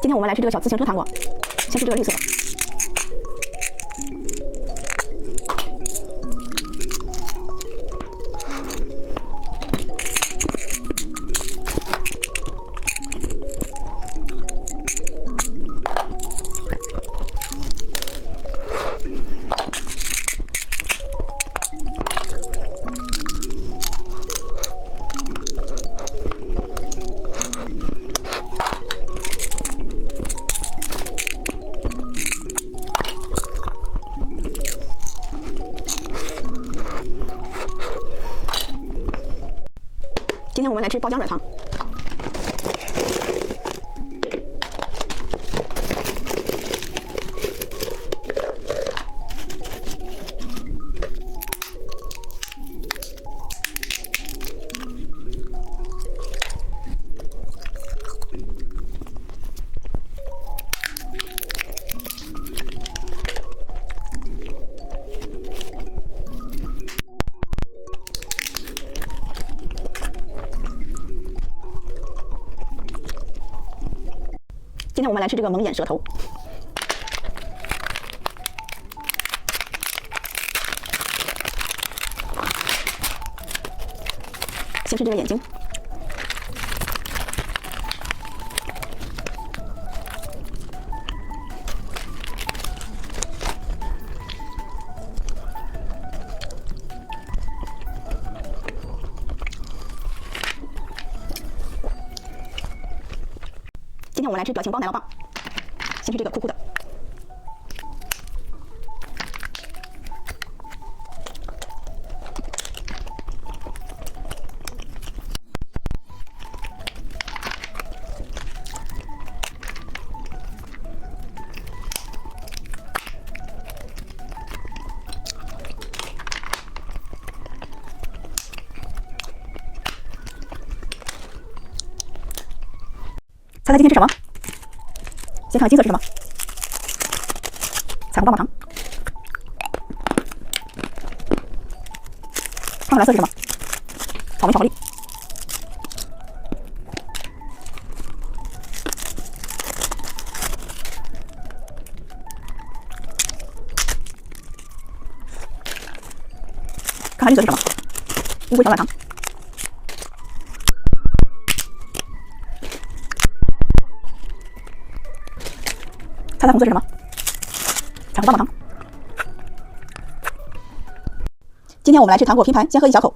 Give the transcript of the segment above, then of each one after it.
今天我们来吃这个小自行车糖果，先吃这个绿色的。今天我们来吃爆浆软糖，今天我们来吃这个蒙眼蛇头，先吃这个眼睛，今天我们来吃表情包奶酪棒，先吃这个酷酷的，猜猜今天吃什么？先看看金色是什么？彩虹棒棒糖。看看蓝色是什么？草莓巧克力。看看绿色是什么？乌龟小软糖。猜猜红色是什么？彩虹棒棒糖。今天我们来吃糖果拼盘，先喝一小口。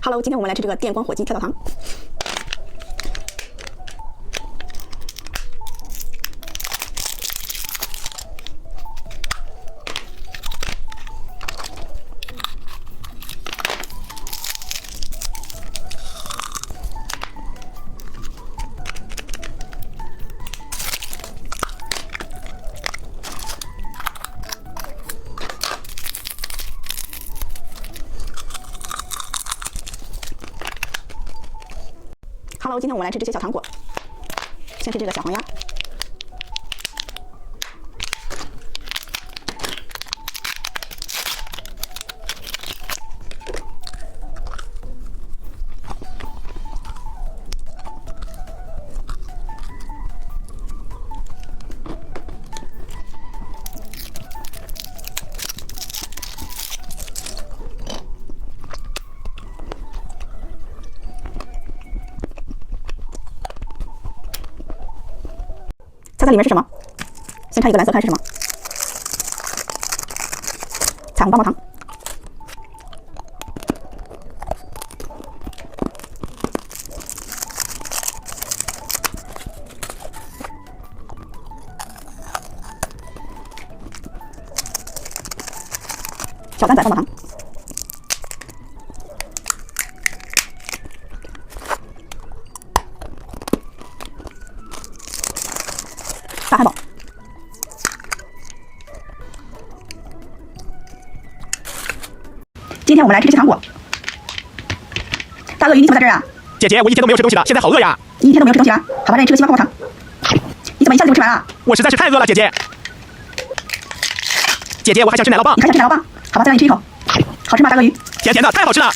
Hello， 今天我们来吃这个电光火鸡跳跳糖。Hello， 今天我们来吃这些小糖果，先吃这个小黄鸭，猜猜里面是什么？先看一个蓝色，看是什么？彩虹棒棒糖。小蛋仔棒棒糖。大汉堡。今天我们来吃这些糖果。大鳄鱼，你怎么在这儿啊？姐姐，我一天都没有吃东西了，现在好饿呀！你一天都没有吃东西了？好吧，那你吃个西瓜泡泡糖。你怎么一下子就吃完了？我实在是太饿了，姐姐。姐姐，我还想吃奶酪棒。你还想吃奶酪棒？好吧，再让你吃一口。好吃吗，大鳄鱼？甜甜的，太好吃了。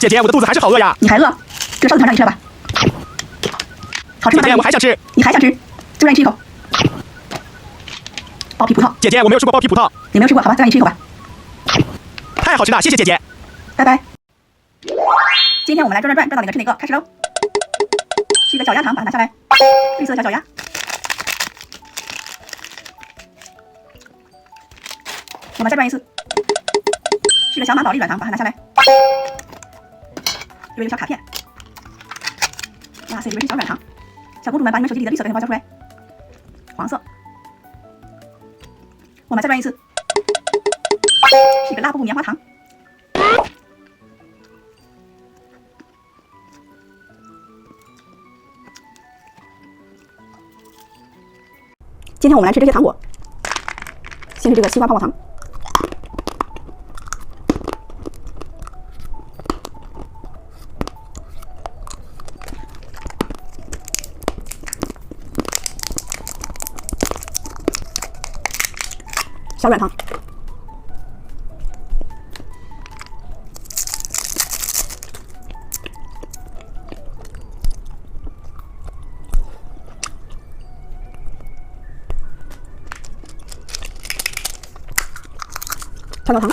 姐姐，我的肚子还是好饿呀。你还饿？这个烧子团让你吃了吧。好吃吗，大鳄鱼？姐姐，我还想吃。你还想吃？就让你吃一口。剥皮葡萄。姐姐，我没有吃过剥皮葡萄。你没有吃过？好吧，再让你吃一口吧。太好吃了，谢谢姐姐。拜拜。今天我们来转转转，转到哪个吃哪个，开始喽。是一个小鸭糖，把它拿下来。绿色小脚丫。我们再转一次。是个小马宝莉软糖，把它拿下来。有一个小卡片。哇塞，里面是小软糖。小公主们把你们手机里的绿色给它交出来。黄色。我们再转一次。是一个拉布布棉花糖。今天我们来吃这些糖果。先是这个西瓜泡泡糖。小软糖。跳跳糖。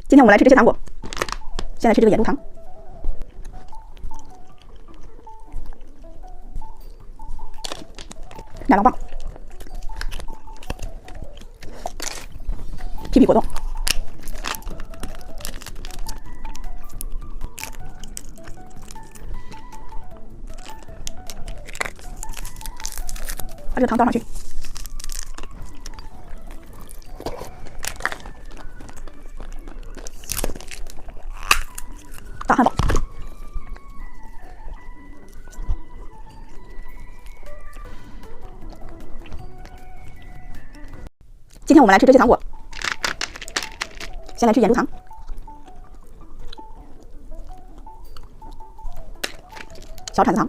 今天我们来吃这些糖果。现在吃这个野猪糖。奶酪棒。皮皮果冻。把这个糖倒上去。大汉堡。今天我们来吃这些糖果。先来吃眼珠糖。小铲子糖。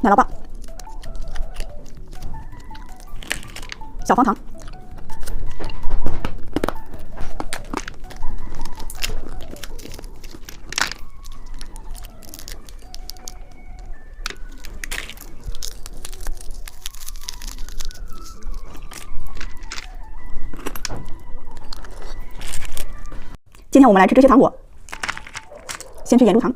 奶酪棒。小方糖。今天我们来吃这些糖果。先吃眼珠糖。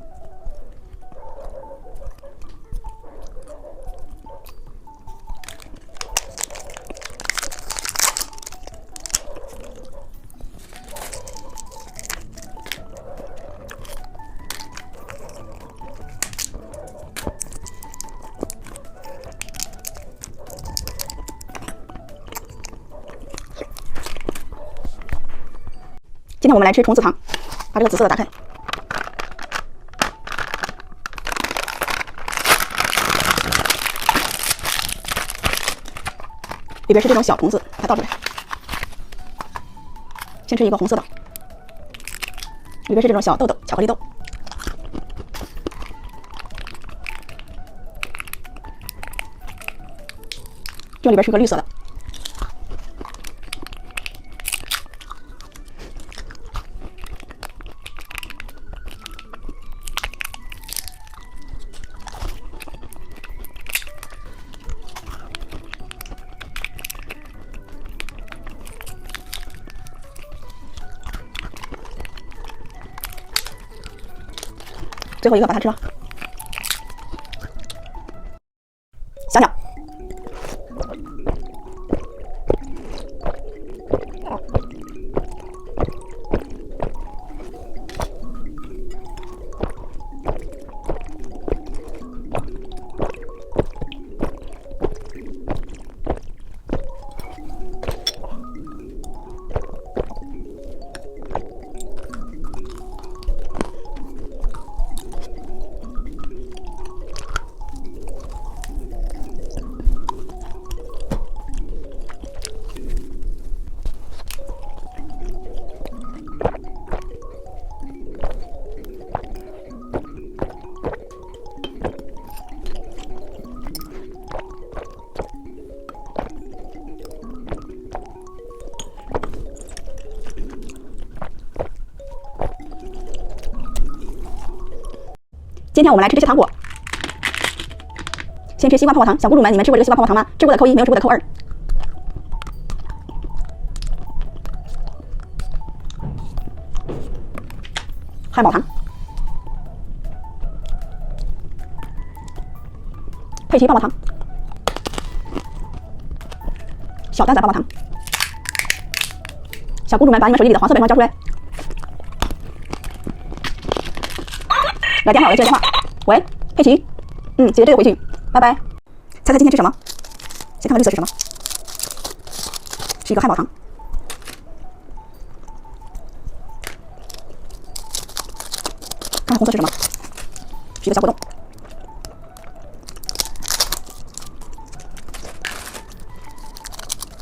今天我们来吃虫子糖，把这个紫色的打开。里边是这种小虫子，它倒出来。先吃一个红色的，里边是这种小豆豆，巧克力豆。这里边是个绿色的。最后一个把它吃了。小鸟。今天我们来吃这些糖果。先吃西瓜泡泡糖，小公主们，你们吃过这个西瓜泡泡糖吗？吃过的扣1，没有吃过的扣2。汉堡糖，佩奇棒棒糖，小蛋仔棒棒糖。小公主们，把你们手机里的黄色本上交出来。来电话，我来接电话。喂，佩奇。姐姐这就回去，拜拜。猜猜今天吃什么？先看看绿色是什么？是一个汉堡糖。看看红色是什么？是一个小果冻。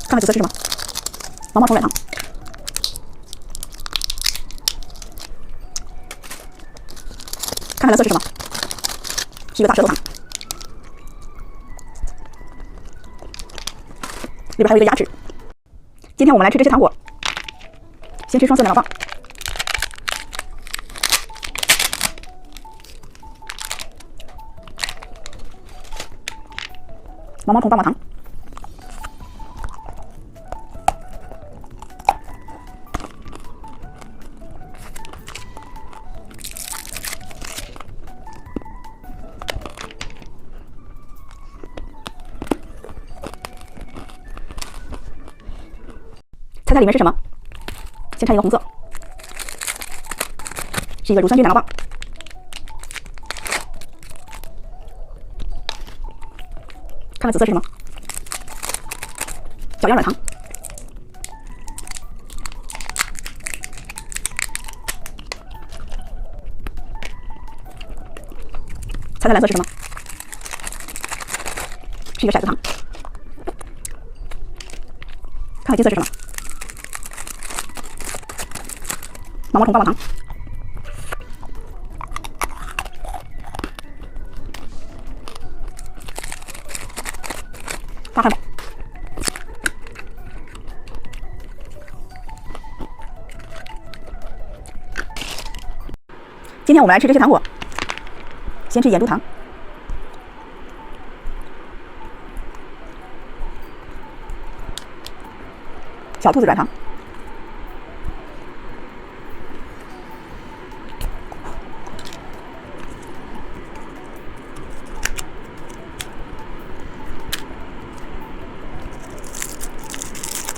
看看紫色是什么？毛毛虫软糖。看看蓝色是什么？是一个大舌头糖，里边还有一个牙齿。今天我们来吃这些糖果，先吃双色奶酪棒，毛毛虫棒棒糖，猜猜里面是什么？先看一个红色，是一个乳酸菌奶酪棒。看看紫色是什么？脚丫软糖。猜猜蓝色是什么？是一个骰子糖。看看金色是什么？毛毛虫棒棒糖。大汉堡。今天我们来吃这些糖果，先吃眼珠糖，小兔子软糖，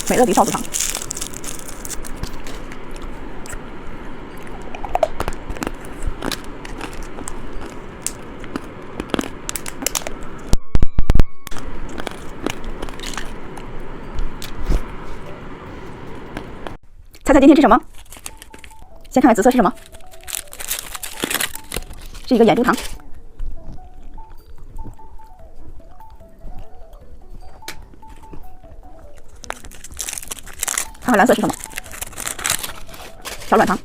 美乐迪少妇糖，猜猜今天吃什么？先看看紫色是什么？是一个眼珠糖。看看蓝色是什么？小软糖。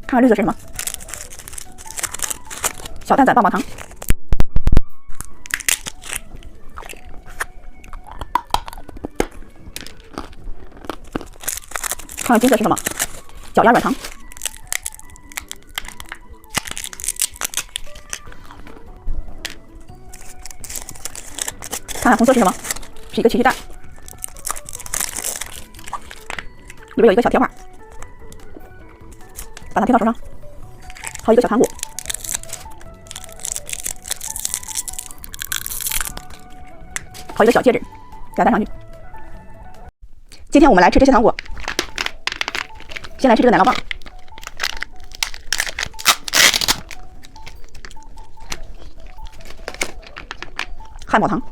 看看绿色是什么？小蛋仔棒棒糖。看看金色是什么？脚丫软糖。看看红色是什么？是一个奇趣蛋，里边有一个小铁碗。把它贴到手上，好一个小糖果。好一个小戒指，给它戴上去。今天我们来吃这些糖果，先来吃这个奶酪棒，汉堡糖，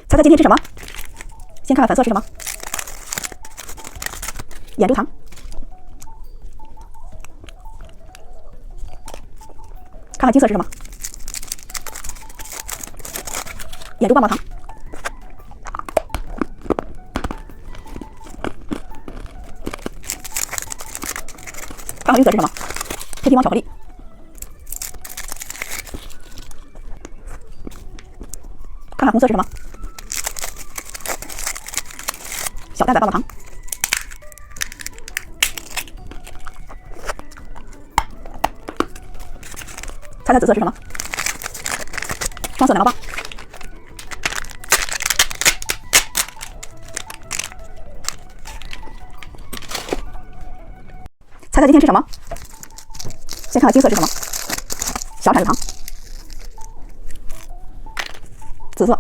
猜猜今天吃什么？先看看粉色是什么？眼珠糖，看看金色是什么？眼珠棒棒糖，看看绿色是什么？黑皮毛巧克力，看看红色是什么？小蛋仔棒棒糖，猜猜紫色是什么？双色奶酪棒，猜猜今天吃什么？先看看金色是什么？小铲子糖，紫色。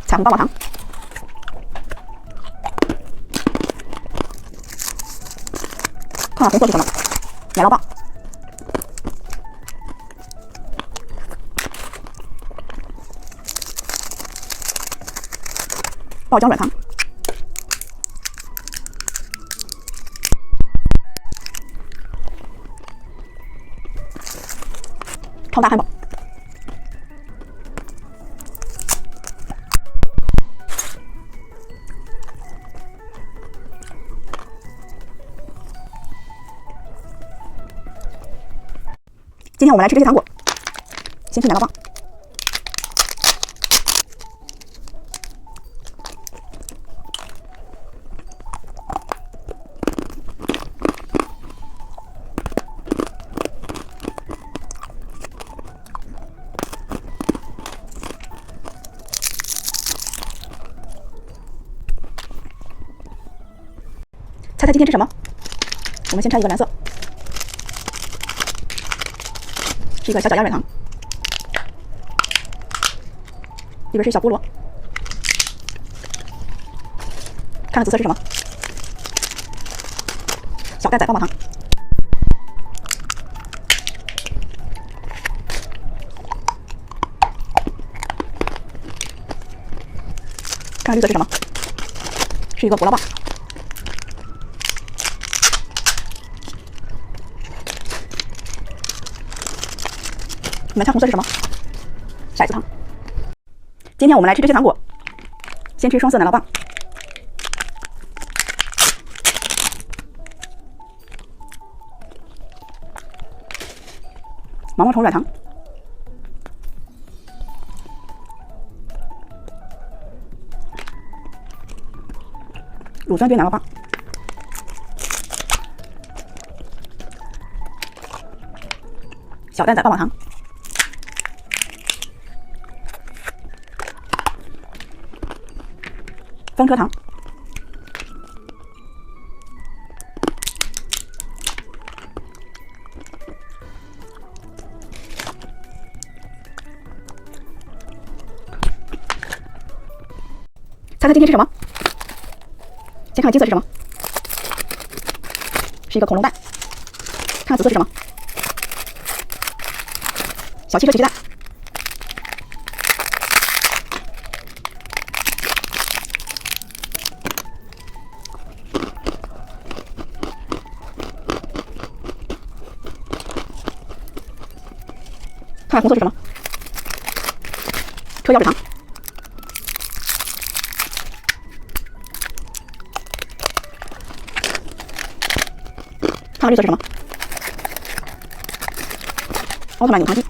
彩虹棒棒糖，看看红色是什么？奶酪棒，爆浆软糖，超大汉堡。今天我们来吃这些糖果，先吃奶酪棒，猜猜今天吃什么？我们先拆一个蓝色。是一个小脚丫软糖，里边是小菠萝，看看紫色是什么？小蛋仔棒棒糖，看看绿色是什么？是一个果酪棒。你们猜红色是什么？骰子糖。今天我们来吃这些糖果，先吃双色奶酪棒，毛毛虫软糖，乳酸堆奶酪棒，小蛋仔棒棒糖。分颗糖，猜猜今天吃什么？先看看金色是什么？是一个恐龙蛋。看看紫色是什么？小汽车奇迹蛋。看看红色是什么？车钥匙糖。看看绿色是什么？奥特曼扭糖机。